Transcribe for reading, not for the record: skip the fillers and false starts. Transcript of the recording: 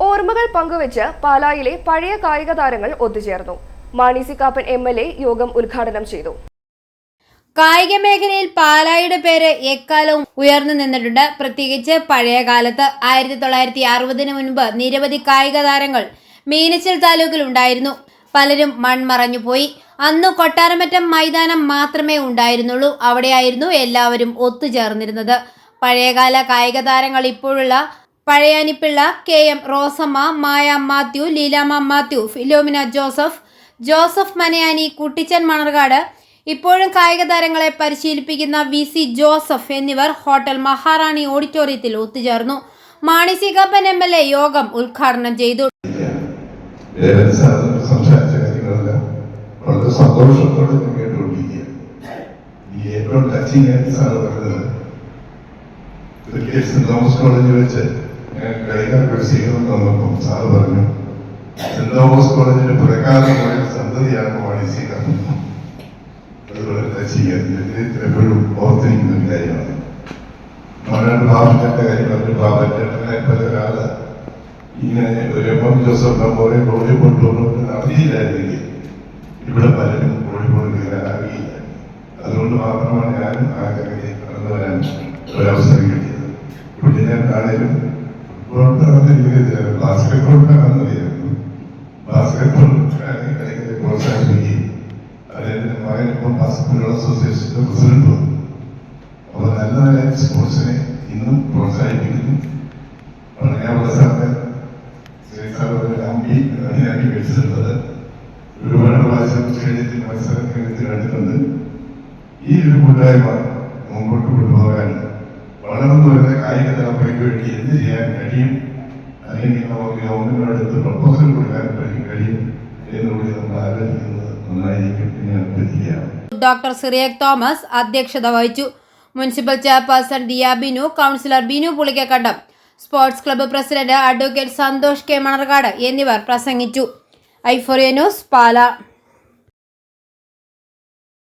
ഓർമ്മകൾ പങ്കുവെച്ച് പാലായിലെ പഴയ കായിക താരങ്ങൾ ഒത്തുചേർന്നു. മാണി സി കാപ്പൻ MLA യോഗം ഉദ്ഘാടനം ചെയ്തു. കായിക മേഖലയിൽ പാലായുടെ പേര് എക്കാലവും ഉയർന്നു നിന്നിട്ടുണ്ട്. പ്രത്യേകിച്ച് പഴയ കാലത്ത് 1960 മുൻപ് നിരവധി കായിക താരങ്ങൾ മീനച്ചിൽ താലൂക്കിൽ ഉണ്ടായിരുന്നു. പലരും മൺമറഞ്ഞുപോയി. അന്ന് കൊട്ടാരമറ്റം മൈതാനം മാത്രമേ ഉണ്ടായിരുന്നുള്ളൂ. അവിടെയായിരുന്നു എല്ലാവരും ഒത്തുചേർന്നിരുന്നത്. പഴയകാല കായിക താരങ്ങൾ ഇപ്പോഴുള്ള പഴയാനിപ്പിള്ള, KM റോസമ്മ, മായ മാത്യു, ലീലാമ്മ മാത്യു, ഫിലോമിന ജോസഫ് മനയാനി, കുട്ടിച്ചൻ മണർകാട്, ഇപ്പോഴും കായിക താരങ്ങളെ പരിശീലിപ്പിക്കുന്ന VC ജോസഫ് എന്നിവർ ഹോട്ടൽ മഹാറാണി ഓഡിറ്റോറിയത്തിൽ ഒത്തുചേർന്നു. മാണി സി കാപ്പൻ MLA യോഗം ഉദ്ഘാടനം ചെയ്തു. സംസാരിച്ച കാര്യങ്ങളെല്ലാം വളരെ സന്തോഷത്തോടെ ഞാൻ കേട്ടുകൊണ്ടിരിക്കുക. ഈ ഏറ്റവും ടച്ചിങ് ആയിട്ട് സാറ് പറഞ്ഞത് സെന്റ് തോമസ് കോളേജിൽ വെച്ച് ഞാൻ കൈകാർക്ക് ഒരു സ്വീകരണം തന്നപ്പം സാറ് പറഞ്ഞു, സെന്റ് തോമസ് കോളേജിന്റെ പുരക്കാലം പോയ സന്തതിയാണ് മാണി സി കാപ്പൻ. അതുപോലെ ടച്ചിങ് ആയിട്ട് എപ്പോഴും ഓർത്തിരിക്കുന്ന ഒരു കാര്യമാണ്. മലയാള ബാബുചേട്ടൻ്റെ കാര്യം പറഞ്ഞു. ബാബുചേട്ടനെ പോലെ ഒരാള് ഇങ്ങനെ ഒരു M ജോസഫ് നമ്പോറെ കോഴിക്കോട് ടൂർണമെന്റ് നടത്തിയില്ലായിരുന്നെങ്കിൽ ഇവിടെ പലരും കോഴിക്കോട് കയറാൻ അറിയില്ല. അതുകൊണ്ട് മാത്രമാണ് ഞാനും ആ കരയിൽ കടന്നു വരാൻ ഒരവസരം കിട്ടിയത്. കുട്ടികൾക്കാണേലും ഫുട്ബോൾ ബാസ്കറ്റ്ബോളിനാണെന്നറിയായിരുന്നു. ബാസ്കറ്റ്ബോൾ കളികളെ പ്രോത്സാഹിപ്പിക്കുകയും അതിന്റെ മകനിപ്പം ബാസ്കറ്റ്ബോൾ അസോസിയേഷന്റെ പ്രസിഡന്റ് വന്നു. അപ്പോൾ നല്ല നല്ല സ്പോർട്സിനെ ഇന്നും പ്രോത്സാഹിപ്പിക്കുന്നു. പറഞ്ഞ സാറിന് മേടിച്ചിട്ടുള്ളത് ഒരുപാട് പ്രാവശ്യം സ്റ്റേഡിയത്തിൽ മത്സരത്തിൽ കണ്ടിട്ടുണ്ട്. ഈ ഒരു കൂട്ടായ്മ മുമ്പോട്ട് കൊണ്ടുപോകാൻ വളർന്നു വരുന്ന കായിക തലമുറയ്ക്ക് വേണ്ടി എന്ത് ചെയ്യാൻ കഴിയും, അല്ലെങ്കിൽ നമുക്ക് ഗവൺമെന്റിനോട് പ്രപ്പോസൽ കൊടുക്കാൻ കഴിയും എന്നുകൂടി നമ്മൾ ആലോചിക്കുന്നത് നന്നായിരിക്കും എന്ന് ഞാൻ അഭ്യർത്ഥിക്കുകയാണ്. ഡോക്ടർ സിറിയക് തോമസ് അധ്യക്ഷത വഹിച്ചു. Municipal chairperson Diya Binu, councillor Binu Pulikkakandam, sports club president advocate Santhosh K Manarcad എന്നിവർ പ്രസംഗിച്ചു. ഐഫോറിയ ന്യൂസ്, പാല.